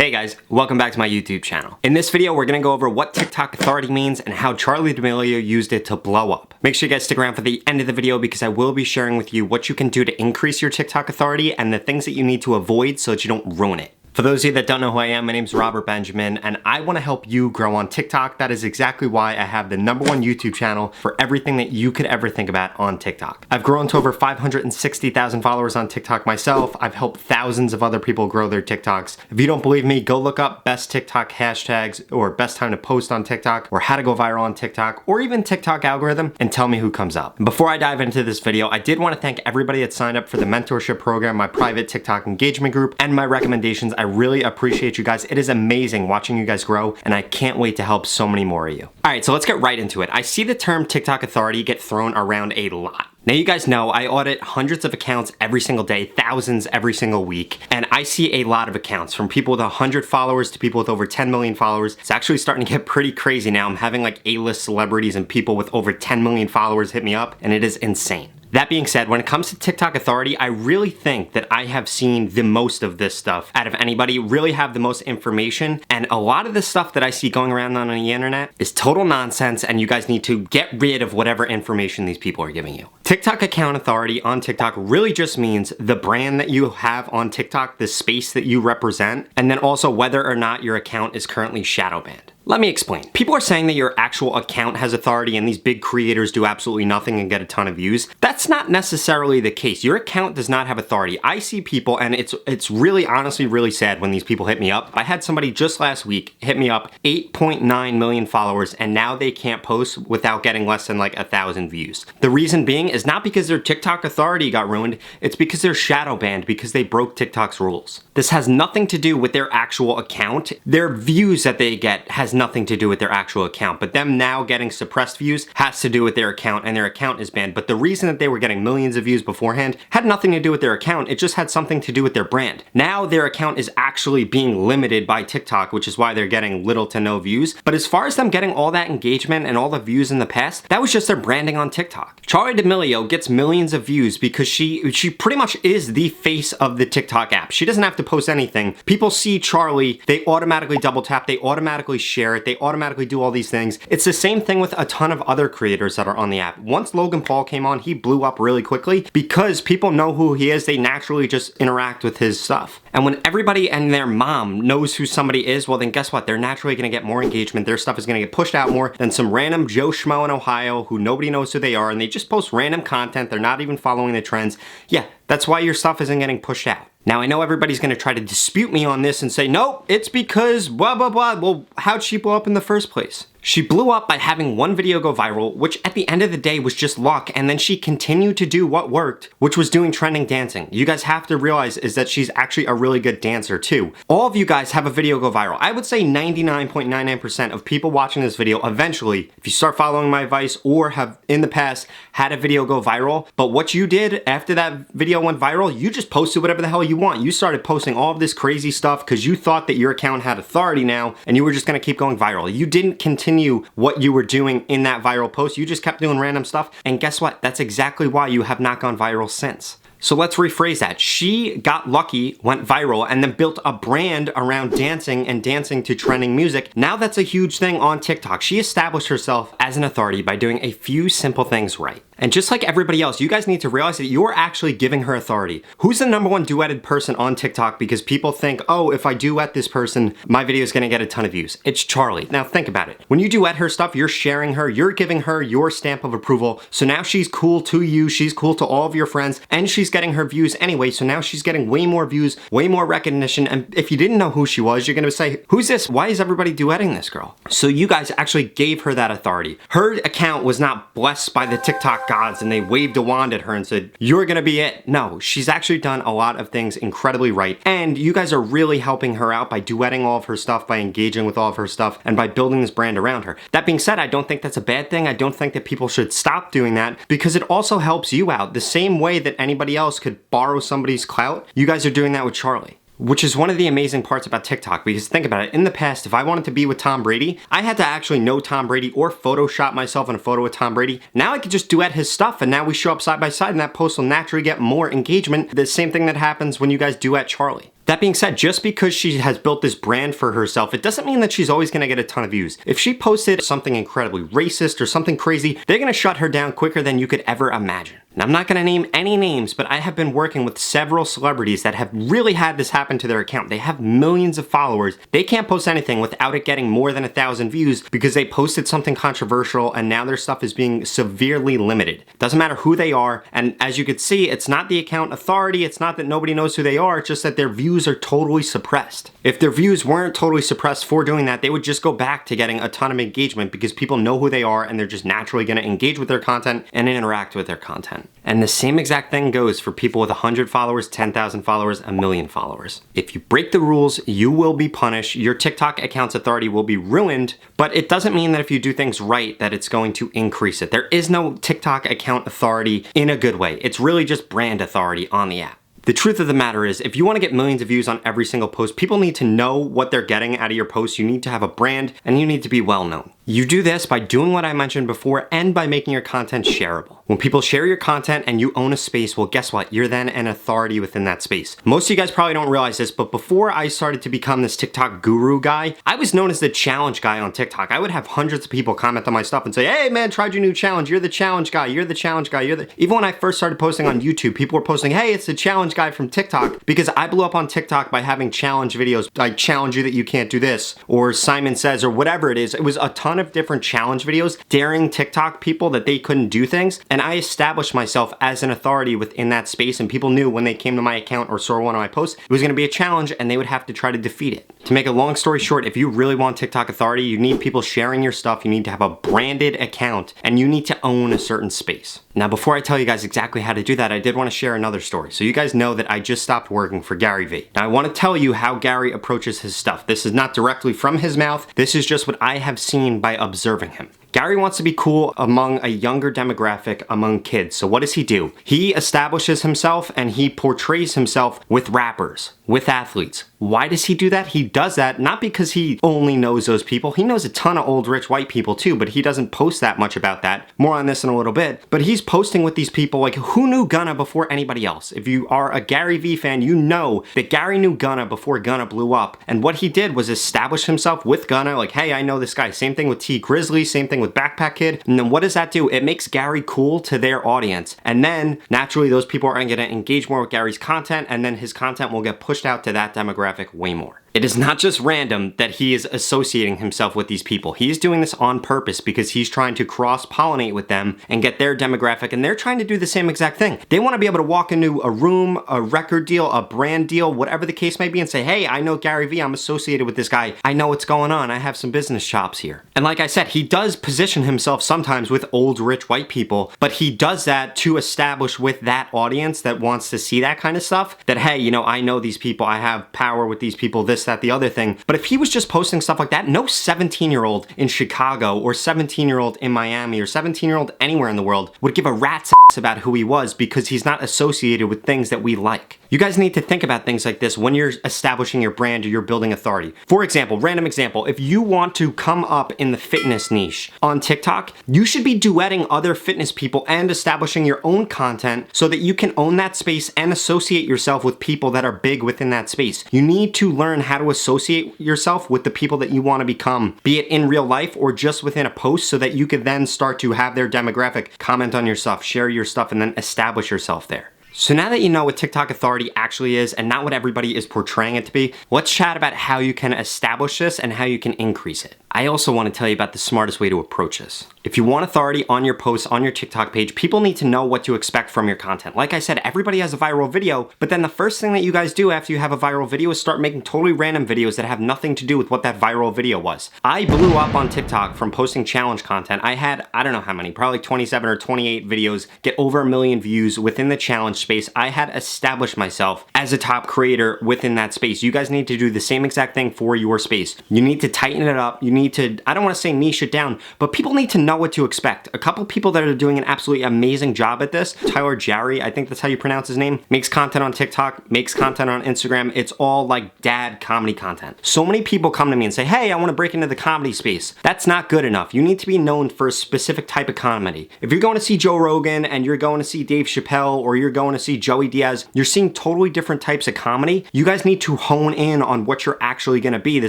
Hey guys, welcome back to my YouTube channel. In this video, we're gonna go over what TikTok authority means and how Charli D'Amelio used it to blow up. Make sure you guys stick around for the end of the video because I will be sharing with you what you can do to increase your TikTok authority and the things that you need to avoid so that you don't ruin it. For those of you that don't know who I am, my name is Robert Benjamin and I want to help you grow on TikTok. That is exactly why I have the #1 YouTube channel for everything that you could ever think about on TikTok. I've grown to over 560,000 followers on TikTok myself. I've helped thousands of other people grow their TikToks. If you don't believe me, go look up best TikTok hashtags or best time to post on TikTok or how to go viral on TikTok or even TikTok algorithm and tell me who comes up. Before I dive into this video, I did want to thank everybody that signed up for the mentorship program, my private TikTok engagement group, and my recommendations. I really appreciate you guys. It is amazing watching you guys grow and I can't wait to help so many more of you. All right, so let's get right into it. I see the term TikTok authority get thrown around a lot. Now you guys know I audit hundreds of accounts every single day, thousands every single week, and I see a lot of accounts from people with 100 followers to people with over 10 million followers. It's actually starting to get pretty crazy now. I'm having like A-list celebrities and people with over 10 million followers hit me up, and it is insane. That being said, when it comes to TikTok authority, I really think that I have seen the most of this stuff out of anybody, really have the most information, and a lot of the stuff that I see going around on the internet is total nonsense, and you guys need to get rid of whatever information these people are giving you. TikTok account authority on TikTok really just means the brand that you have on TikTok, the space that you represent, and then also whether or not your account is currently shadow banned. Let me explain. People are saying that your actual account has authority and these big creators do absolutely nothing and get a ton of views. That's not necessarily the case. Your account does not have authority. I see people, and it's really honestly really sad when these people hit me up. I had somebody just last week hit me up, 8.9 million followers, and now they can't post without getting less than like 1,000 views. The reason being is not because their TikTok authority got ruined, it's because they're shadow banned because they broke TikTok's rules. This has nothing to do with their actual account. Their views that they get has nothing to do with their actual account, but them now getting suppressed views has to do with their account, and their account is banned. But the reason that they were getting millions of views beforehand had nothing to do with their account, it just had something to do with their brand. Now their account is actually being limited by TikTok, which is why they're getting little to no views. But as far as them getting all that engagement and all the views in the past, that was just their branding on TikTok. Charli D'Amelio gets millions of views because she pretty much is the face of the TikTok app. She doesn't have to post anything. People see Charli, they automatically double tap, they automatically share it, they automatically do all these things. It's the same thing with a ton of other creators that are on the app. Once Logan Paul came on, he blew up really quickly because people know who he is. They naturally just interact with his stuff. And when everybody and their mom knows who somebody is, well then guess what? They're naturally gonna get more engagement. Their stuff is gonna get pushed out more than some random Joe Schmo in Ohio who nobody knows who they are and they just post random content. They're not even following the trends. Yeah, that's why your stuff isn't getting pushed out. Now, I know everybody's gonna try to dispute me on this and say, nope, it's because blah, blah, blah. Well, how'd she blow up in the first place? She blew up by having one video go viral, which at the end of the day was just luck, and then she continued to do what worked, which was doing trending dancing. You guys have to realize is that she's actually a really good dancer too. All of you guys have a video go viral. I would say 99.99% of people watching this video eventually, if you start following my advice or have in the past had a video go viral, but what you did after that video went viral, you just posted whatever the hell you want. You started posting all of this crazy stuff because you thought that your account had authority now and you were just gonna keep going viral. You didn't continue what you were doing in that viral post. You just kept doing random stuff, and guess what? That's exactly why you have not gone viral since. So let's rephrase that. She got lucky, went viral, and then built a brand around dancing and dancing to trending music. Now that's a huge thing on TikTok. She established herself as an authority by doing a few simple things right. And just like everybody else, you guys need to realize that you're actually giving her authority. Who's the #1 duetted person on TikTok because people think, oh, if I duet this person, my video is gonna get a ton of views? It's Charli. Now think about it. When you duet her stuff, you're sharing her, you're giving her your stamp of approval. So now she's cool to you, she's cool to all of your friends, and she's getting her views anyway. So now she's getting way more views, way more recognition. And if you didn't know who she was, you're gonna say, who's this? Why is everybody duetting this girl? So you guys actually gave her that authority. Her account was not blessed by the TikTok gods and they waved a wand at her and said, you're gonna be it. No, she's actually done a lot of things incredibly right. And you guys are really helping her out by duetting all of her stuff, by engaging with all of her stuff, and by building this brand around her. That being said, I don't think that's a bad thing. I don't think that people should stop doing that because it also helps you out. The same way that anybody else could borrow somebody's clout, you guys are doing that with Charli. Which is one of the amazing parts about TikTok, because think about it, in the past, if I wanted to be with Tom Brady, I had to actually know Tom Brady or Photoshop myself in a photo with Tom Brady. Now I could just duet his stuff, and now we show up side by side, and that post will naturally get more engagement. The same thing that happens when you guys duet Charli. That being said, just because she has built this brand for herself, it doesn't mean that she's always gonna get a ton of views. If she posted something incredibly racist or something crazy, they're gonna shut her down quicker than you could ever imagine. Now, I'm not gonna name any names, but I have been working with several celebrities that have really had this happen to their account. They have millions of followers. They can't post anything without it getting more than 1,000 views because they posted something controversial and now their stuff is being severely limited. Doesn't matter who they are, and as you could see, it's not the account authority, it's not that nobody knows who they are, it's just that their views are totally suppressed. If their views weren't totally suppressed for doing that, they would just go back to getting a ton of engagement because people know who they are and they're just naturally gonna engage with their content and interact with their content. And the same exact thing goes for people with 100 followers, 10,000 followers, 1 million followers. If you break the rules, you will be punished. Your TikTok account's authority will be ruined, but it doesn't mean that if you do things right that it's going to increase it. There is no TikTok account authority in a good way. It's really just brand authority on the app. The truth of the matter is, if you want to get millions of views on every single post, people need to know what they're getting out of your posts. You need to have a brand and you need to be well known. You do this by doing what I mentioned before and by making your content shareable. When people share your content and you own a space, well, guess what? You're then an authority within that space. Most of you guys probably don't realize this, but before I started to become this TikTok guru guy, I was known as the challenge guy on TikTok. I would have hundreds of people comment on my stuff and say, hey man, tried your new challenge. You're the challenge guy. You're the challenge guy. Even when I first started posting on YouTube, people were posting, hey, it's the challenge guy from TikTok, because I blew up on TikTok by having challenge videos. I challenge you that you can't do this, or Simon Says, or whatever it is. It was a ton of different challenge videos daring TikTok people that they couldn't do things. And I established myself as an authority within that space, and people knew when they came to my account or saw one of my posts, it was gonna be a challenge and they would have to try to defeat it. To make a long story short, if you really want TikTok authority, you need people sharing your stuff, you need to have a branded account, and you need to own a certain space. Now, before I tell you guys exactly how to do that, I did want to share another story. So you guys know that I just stopped working for Gary Vee. Now, I want to tell you how Gary approaches his stuff. This is not directly from his mouth. This is just what I have seen by observing him. Gary wants to be cool among a younger demographic, among kids. So what does he do? He establishes himself and he portrays himself with rappers, with athletes. Why does he do that? He does that not because he only knows those people. He knows a ton of old rich white people too, but he doesn't post that much about that. More on this in a little bit. But he's posting with these people. Like, who knew Gunna before anybody else? If you are a Gary Vee fan, you know that Gary knew Gunna before Gunna blew up. And what he did was establish himself with Gunna. Like, hey, I know this guy. Same thing with T Grizzly, same thing with Backpack Kid. And then what does that do? It makes Gary cool to their audience. And then naturally those people are gonna engage more with Gary's content, and then his content will get pushed out to that demographic way more. It is not just random that he is associating himself with these people. He's doing this on purpose because he's trying to cross-pollinate with them and get their demographic, and they're trying to do the same exact thing. They want to be able to walk into a room, a record deal, a brand deal, whatever the case may be, and say, hey, I know Gary Vee, I'm associated with this guy. I know what's going on. I have some business chops here. And like I said, he does position himself sometimes with old rich white people, but he does that to establish with that audience that wants to see that kind of stuff, that, hey, you know, I know these people, I have power with these people, this, that, the other thing. But if he was just posting stuff like that, no 17-year-old in Chicago or 17-year-old in Miami or 17-year-old anywhere in the world would give a rat's ass about who he was, because he's not associated with things that we like. You guys need to think about things like this when you're establishing your brand or you're building authority. For example, random example, if you want to come up in the fitness niche on TikTok, you should be duetting other fitness people and establishing your own content so that you can own that space and associate yourself with people that are big within that space. You need to learn how to associate yourself with the people that you want to become, be it in real life or just within a post, so that you could then start to have their demographic comment on your stuff, share your stuff, and then establish yourself there. So now that you know what TikTok authority actually is and not what everybody is portraying it to be, let's chat about how you can establish this and how you can increase it. I also want to tell you about the smartest way to approach this. If you want authority on your posts, on your TikTok page, people need to know what to expect from your content. Like I said, everybody has a viral video, but then the first thing that you guys do after you have a viral video is start making totally random videos that have nothing to do with what that viral video was. I blew up on TikTok from posting challenge content. I had, I don't know how many, probably 27 or 28 videos get over 1 million views within the challenge space. I had established myself as a top creator within that space. You guys need to do the same exact thing for your space. You need to tighten it up. You need need to, I don't want to say niche it down, but people need to know what to expect. A couple people that are doing an absolutely amazing job at this, Tyler Jarry, I think that's how you pronounce his name, makes content on TikTok, makes content on Instagram. It's all like dad comedy content. So many people come to me and say, hey, I want to break into the comedy space. That's not good enough. You need to be known for a specific type of comedy. If you're going to see Joe Rogan and you're going to see Dave Chappelle or you're going to see Joey Diaz, you're seeing totally different types of comedy. You guys need to hone in on what you're actually going to be. The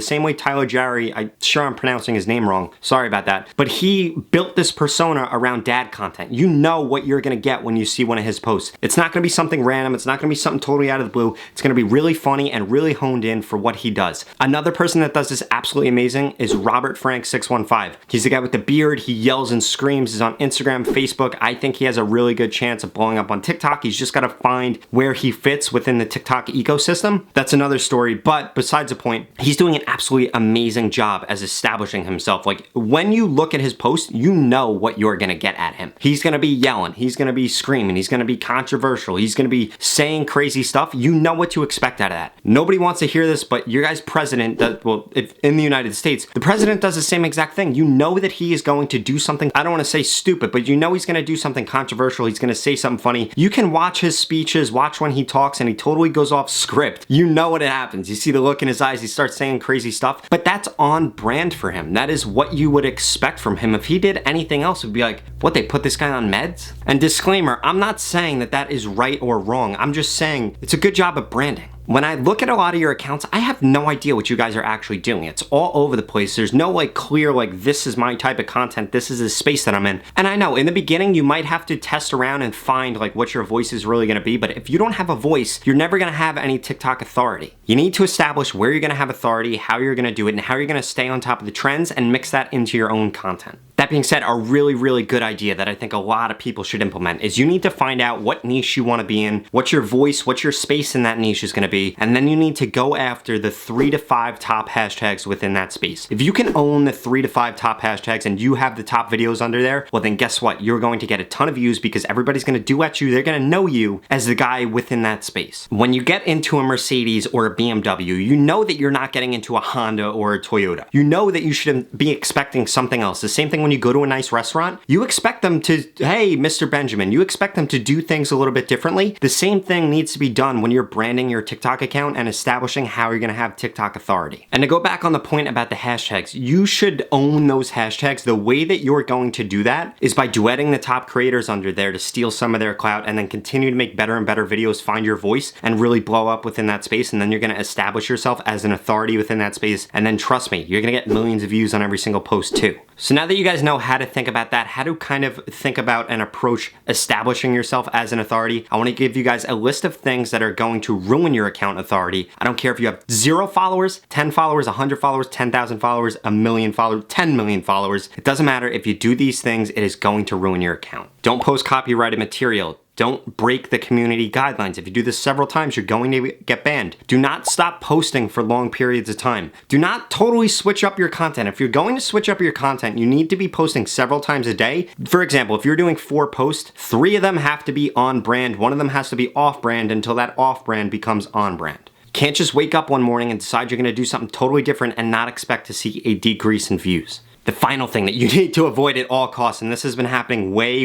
same way Tyler Jarry, I'm sure I'm pronouncing his name wrong. Sorry about that. But he built this persona around dad content. You know what you're going to get when you see one of his posts. It's not going to be something random. It's not going to be something totally out of the blue. It's going to be really funny and really honed in for what he does. Another person that does this absolutely amazing is Robert Frank 615. He's the guy with the beard. He yells and screams. He's on Instagram, Facebook. I think he has a really good chance of blowing up on TikTok. He's just got to find where he fits within the TikTok ecosystem. That's another story, but besides the point, he's doing an absolutely amazing job as establishing himself. Like when you look at his posts, you know what you're going to get at him. He's going to be yelling. He's going to be screaming. He's going to be controversial. He's going to be saying crazy stuff. You know what to expect out of that. Nobody wants to hear this, but your guys' president, well, if in the United States, the president does the same exact thing. You know that he is going to do something, I don't want to say stupid, but you know he's going to do something controversial. He's going to say something funny. You can watch his speeches, watch when he talks, and he totally goes off script. You know what happens. You see the look in his eyes. He starts saying crazy stuff, but that's on brand for him. That is what you would expect from him. If he did anything else, it would be like, what, they put this guy on meds? And disclaimer, I'm not saying that that is right or wrong. I'm just saying it's a good job of branding. When I look at a lot of your accounts, I have no idea what you guys are actually doing. It's all over the place. There's no like clear, like this is my type of content. This is the space that I'm in. And I know in the beginning, you might have to test around and find like what your voice is really gonna be. But if you don't have a voice, you're never gonna have any TikTok authority. You need to establish where you're gonna have authority, how you're gonna do it, and how you're gonna stay on top of the trends and mix that into your own content. That being said, a really, really good idea that I think a lot of people should implement is you need to find out what niche you want to be in, what your voice, what your space in that niche is going to be, and then you need to go after the 3 to 5 top hashtags within that space. If you can own the 3 to 5 top hashtags and you have the top videos under there, well then guess what? You're going to get a ton of views because everybody's going to duet you. They're going to know you as the guy within that space. When you get into a Mercedes or a BMW, you know that you're not getting into a Honda or a Toyota. You know that you should be expecting something else. The same thing when you go to a nice restaurant, you expect them to, hey, Mr. Benjamin, you expect them to do things a little bit differently. The same thing needs to be done when you're branding your TikTok account and establishing how you're gonna have TikTok authority. And to go back on the point about the hashtags, you should own those hashtags. The way that you're going to do that is by duetting the top creators under there to steal some of their clout and then continue to make better and better videos, find your voice, and really blow up within that space. And then you're gonna establish yourself as an authority within that space. And then trust me, you're gonna get millions of views on every single post too. So now that you guys know how to think about that, how to kind of think about and approach establishing yourself as an authority, I want to give you guys a list of things that are going to ruin your account authority. I don't care if you have 0 followers, 10 followers, 100 followers, 10,000 followers, 1 million followers, 10 million followers. It doesn't matter. If you do these things, it is going to ruin your account. Don't post copyrighted material. Don't break the community guidelines. If you do this several times, you're going to get banned. Do not stop posting for long periods of time. Do not totally switch up your content. If you're going to switch up your content, you need to be posting several times a day. For example, if you're doing 4 posts, 3 of them have to be on brand, 1 of them has to be off brand until that off brand becomes on brand. Can't just wake up one morning and decide you're gonna do something totally different and not expect to see a decrease in views. The final thing that you need to avoid at all costs, and this has been happening way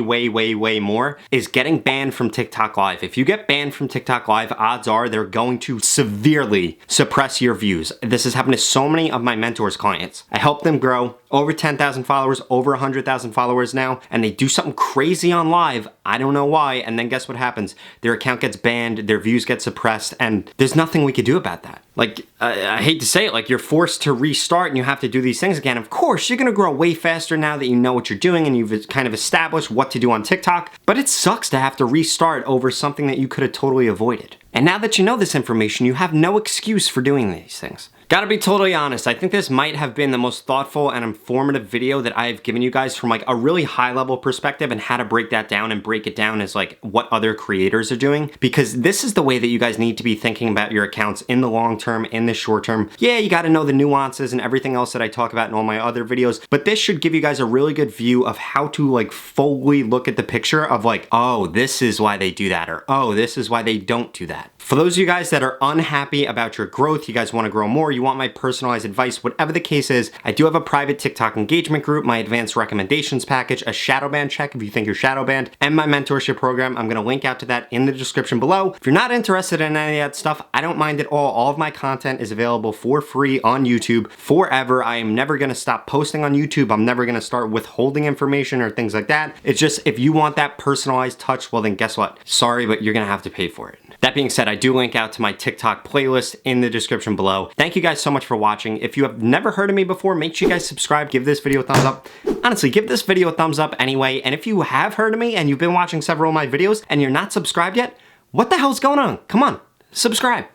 more, is getting banned from TikTok Live. If you get banned from TikTok Live, odds are they're going to severely suppress your views. This has happened to so many of my mentors' clients. I help them grow over 10,000 followers, over 100,000 followers now, and they do something crazy on live. I don't know why, and then guess what happens? Their account gets banned, their views get suppressed, and there's nothing we could do about that. Like, I hate to say it, like you're forced to restart and you have to do these things again. Of course, you're gonna grow way faster now that you know what you're doing and you've kind of established what to do on TikTok, but it sucks to have to restart over something that you could have totally avoided. And now that you know this information, you have no excuse for doing these things. Gotta be totally honest, I think this might have been the most thoughtful and informative video that I've given you guys from like a really high level perspective and how to break that down and break it down as like what other creators are doing. Because this is the way that you guys need to be thinking about your accounts in the long term, in the short term. Yeah, you gotta know the nuances and everything else that I talk about in all my other videos, but this should give you guys a really good view of how to like fully look at the picture of like, oh, this is why they do that, or oh, this is why they don't do that. For those of you guys that are unhappy about your growth, you guys wanna grow more, you you want my personalized advice, whatever the case is, I do have a private TikTok engagement group, my advanced recommendations package, a shadow ban check if you think you're shadow banned, and my mentorship program. I'm gonna link out to that in the description below. If you're not interested in any of that stuff, I don't mind at all. All of my content is available for free on YouTube forever. I am never gonna stop posting on YouTube. I'm never gonna start withholding information or things like that. It's just, if you want that personalized touch, well then guess what? Sorry, but you're gonna have to pay for it. That being said, I do link out to my TikTok playlist in the description below. Thank you guys so much for watching. If you have never heard of me before, make sure you guys subscribe, give this video a thumbs up. Honestly, give this video a thumbs up anyway. And if you have heard of me and you've been watching several of my videos and you're not subscribed yet, what the hell's going on? Come on, subscribe.